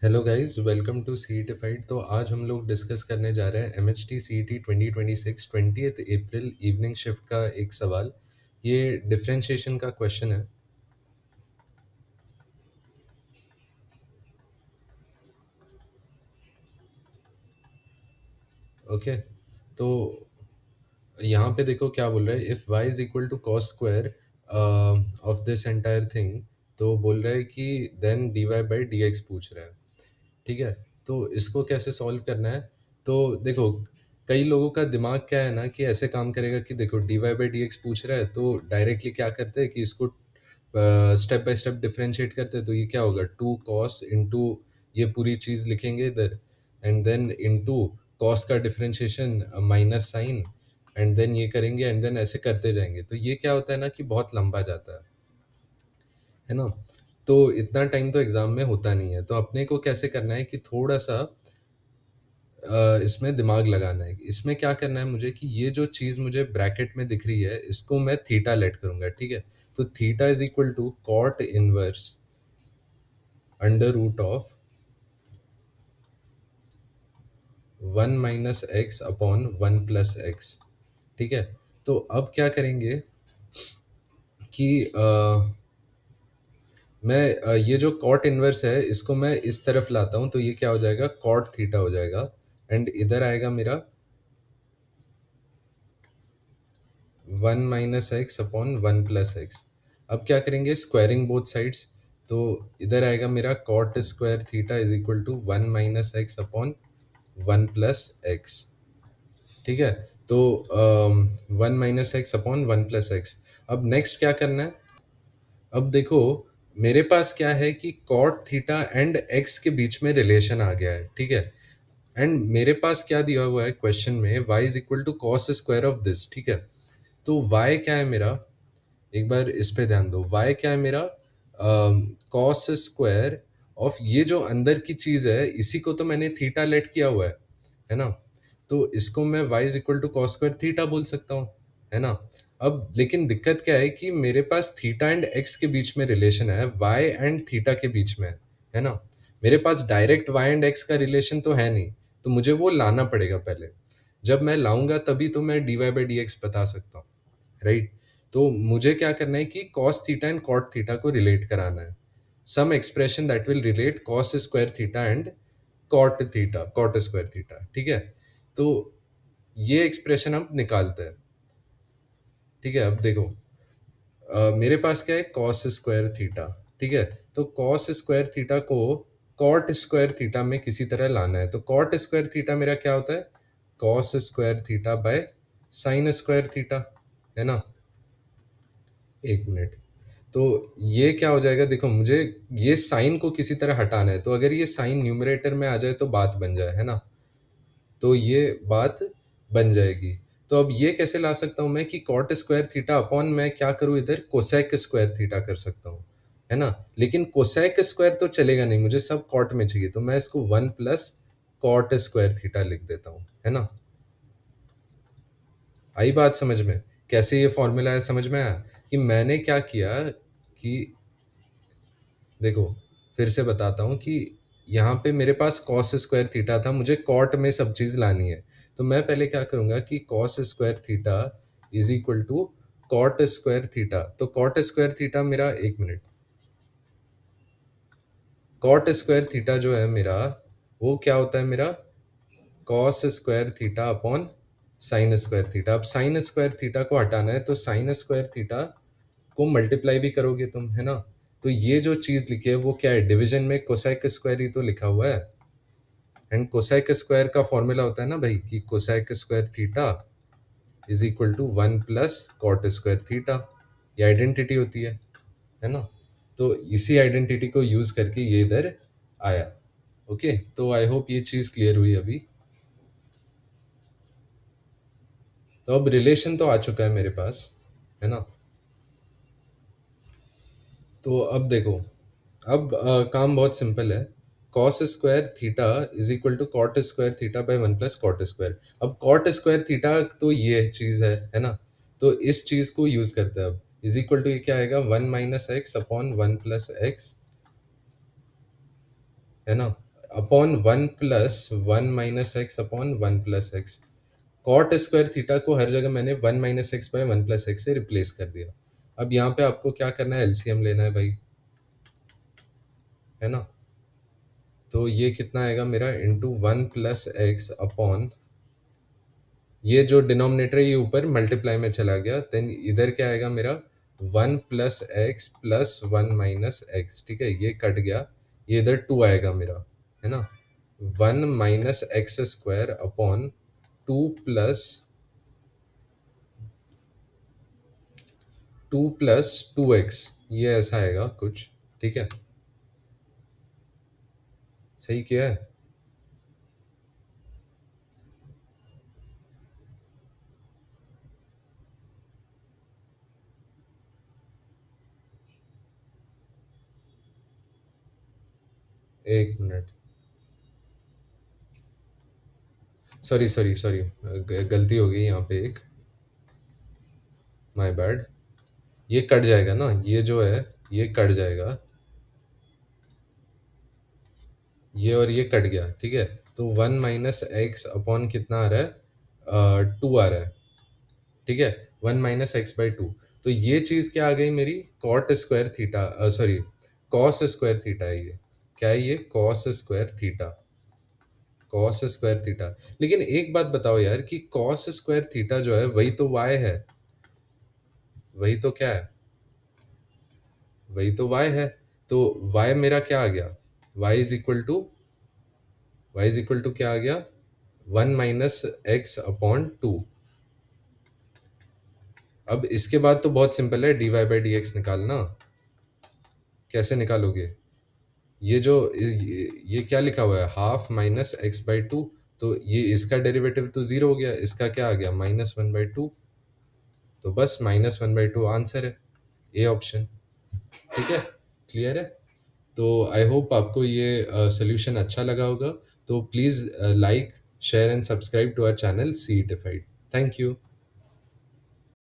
Hello guys, welcome to CET fight. तो आज हम लोग डिस्कस करने जा रहे हैं एमएचटी सीईटी 2026 20 अप्रैल इवनिंग शिफ्ट का एक सवाल। ये डिफरेंशिएशन का क्वेश्चन है। ओके, तो यहाँ पे देखो क्या बोल रहा है। If y is equal to cos square of this entire thing, तो बोल रहा है कि then d y by d x पूछ रहा है। ठीक है, तो इसको कैसे सॉल्व करना है? तो देखो, कई लोगों का दिमाग क्या है ना कि ऐसे काम करेगा कि देखो d y by d x पूछ रहा है तो डायरेक्टली क्या करते हैं कि इसको स्टेप बाय स्टेप डिफरेंशिएट करते हैं। तो ये क्या होगा, टू कॉस इंटू ये पूरी चीज़ लिखेंगे इधर, एंड देन इंटू कॉस का differentiation minus sine, and then ये करेंगे, एंड देन ऐसे करते जाएंगे। तो ये क्या होता है ना कि बहुत लंबा जाता है ना। तो इतना टाइम तो एग्जाम में होता नहीं है। तो अपने को कैसे करना है कि थोड़ा सा इसमें दिमाग लगाना है। इसमें क्या करना है मुझे कि ये जो चीज़ मुझे ब्रैकेट में दिख रही है इसको मैं थीटा लेट करूंगा। ठीक है, तो theta is equal to cot inverse under root of 1 - x upon 1 + x। ठीक है, तो अब क्या करेंगे कि मैं ये जो कॉट इनवर्स है इसको मैं इस तरफ लाता हूँ, तो ये क्या हो जाएगा, कॉट थीटा हो जाएगा। एंड इधर आएगा मेरा 1 - x अपॉन 1 + x। अब क्या करेंगे, स्क्वायरिंग बोथ साइड्स। तो इधर आएगा मेरा cot square theta is equal to 1 - x upon 1 + x। ठीक है, तो 1 - x अपॉन 1 + x। अब नेक्स्ट क्या करना है? अब देखो, मेरे पास क्या है कि कॉट थीटा एंड एक्स के बीच में रिलेशन आ गया है। ठीक है, एंड मेरे पास क्या दिया हुआ है क्वेश्चन में, y is equal to cos square of this. ठीक है, तो y क्या है मेरा, एक बार इस पे ध्यान दो। y क्या है मेरा, कॉस स्क्वायर ऑफ ये जो अंदर की चीज है इसी को तो मैंने थीटा लेट किया हुआ है ना। तो इसको मैं y is equal to cos square theta बोल सकता हूँ, है ना। अब लेकिन दिक्कत क्या है कि मेरे पास थीटा एंड एक्स के बीच में रिलेशन है, y एंड थीटा के बीच में है ना। मेरे पास डायरेक्ट y एंड x का रिलेशन तो है नहीं, तो मुझे वो लाना पड़ेगा पहले। जब मैं लाऊंगा तभी तो मैं d y by d x बता सकता हूँ, राइट। तो मुझे क्या करना है कि cos theta and cot theta को रिलेट कराना है। Some expression that will relate cos square theta and cot square theta. ठीक है, तो ये एक्सप्रेशन हम निकालते हैं। ठीक है, अब देखो, मेरे पास क्या है, cos स्क्वायर थीटा। ठीक है, तो cos स्क्वायर थीटा को cot स्क्वायर थीटा में किसी तरह लाना है। तो cot स्क्वायर थीटा मेरा क्या होता है, cos square theta by sine square theta, है ना। एक मिनट, तो ये क्या हो जाएगा, देखो मुझे ये साइन को किसी तरह हटाना है। तो अगर ये साइन न्यूमरेटर में आ जाए तो बात बन जाए, है ना। तो ये बात बन जाएगी। तो अब ये कैसे ला सकता हूँ मैं कि कॉट स्क्वायर थीटा अपॉन मैं क्या करूँ, इधर कोसेक स्क्वायर थीटा कर सकता हूँ, है ना। लेकिन कोसेक स्क्वायर तो चलेगा नहीं, मुझे सब कॉट में चाहिए। तो मैं इसको 1 + कॉट स्क्वायर थीटा लिख देता हूँ, है ना। आई बात समझ में? कैसे ये फॉर्मूला है, समझ में आया कि मैंने क्या किया कि देखो, फिर से बताता हूँ कि यहाँ पे मेरे पास कॉस स्क्वायर थीटा था, मुझे कॉट में सब चीज़ लानी है। तो मैं पहले क्या करूँगा कि cos square theta is equal to cot square theta. तो कॉट स्क्वायर थीटा मेरा, एक मिनट, कॉट स्क्वायर थीटा जो है मेरा, वो क्या होता है मेरा, cos square theta upon sine square theta. अब साइन स्क्वायर थीटा को हटाना है, तो साइन स्क्वायर थीटा को मल्टीप्लाई भी करोगे तुम, है ना। तो ये जो चीज लिखी है वो क्या है, डिवीजन में कोसेक स्क्वायर ही तो लिखा हुआ है। एंड कोसेक स्क्वायर का फॉर्मूला होता है ना भाई कि cosec square theta is equal to 1 + cot square theta. ये आइडेंटिटी होती है ना। तो इसी आइडेंटिटी को यूज करके ये इधर आया। ओके, तो आई होप ये चीज क्लियर हुई अभी। तो अब रिलेशन तो आ चुका है मेरे पास, है ना। तो अब देखो, अब काम बहुत सिंपल है। Cos square theta is equal to cot square theta by 1 + cot square. अब कॉट स्क्वायर थीटा तो ये चीज है ना। तो इस चीज को यूज करते हैं। अब इज इक्वल टू ये क्या आएगा, 1 - x अपॉन 1 + x, है ना। Upon one plus one minus x upon one plus x. Cot square theta को हर जगह मैंने one minus x by one plus x से रिप्लेस कर दिया। अब यहाँ पे आपको क्या करना है, एलसीएम लेना है भाई, है ना। तो ये कितना आएगा मेरा, into one plus x upon, ये जो डिनोमिनेटर है ये ऊपर मल्टीप्लाई में चला गया, देन इधर क्या आएगा मेरा, one plus x plus one minus x, ठीक है, ये कट गया, ये इधर टू आएगा मेरा, है ना। One minus x square upon two plus two x, ये ऐसा आएगा कुछ, ठीक है। सही किया है। एक मिनट, सॉरी सॉरी सॉरी, गलती हो गई यहाँ पे एक, माय बैड। ये कट जाएगा ना, ये जो है ये कट जाएगा, ये और ये कट गया, ठीक है। तो वन माइनस एक्स अपॉन कितना आ रहा है, टू आ रहा है, ठीक है, one minus x by two. तो ये चीज क्या आ गई मेरी, cot square theta, sorry cos square theta है ये, क्या है ये, cos square theta, cos square theta. लेकिन एक बात बताओ यार कि कॉस स्क्वायर थीटा जो है वही तो वाई है, वही तो क्या है, वही तो वाई है। तो वाई मेरा क्या आ गया, y is equal to, y is equal to क्या आ गया, one minus x upon two. अब इसके बाद तो बहुत सिंपल है, d y by d x निकालना। कैसे निकालोगे, ये जो ये क्या लिखा हुआ है, half minus x by two, तो ये इसका डेरिवेटिव तो जीरो हो गया, इसका क्या आ गया, माइनस वन बाई टू। तो बस minus one by two answer है, ए ऑप्शन, ठीक है, क्लियर है। तो आई होप आपको ये सोल्यूशन अच्छा लगा होगा। तो please like share and subscribe to our channel see defied. Thank you.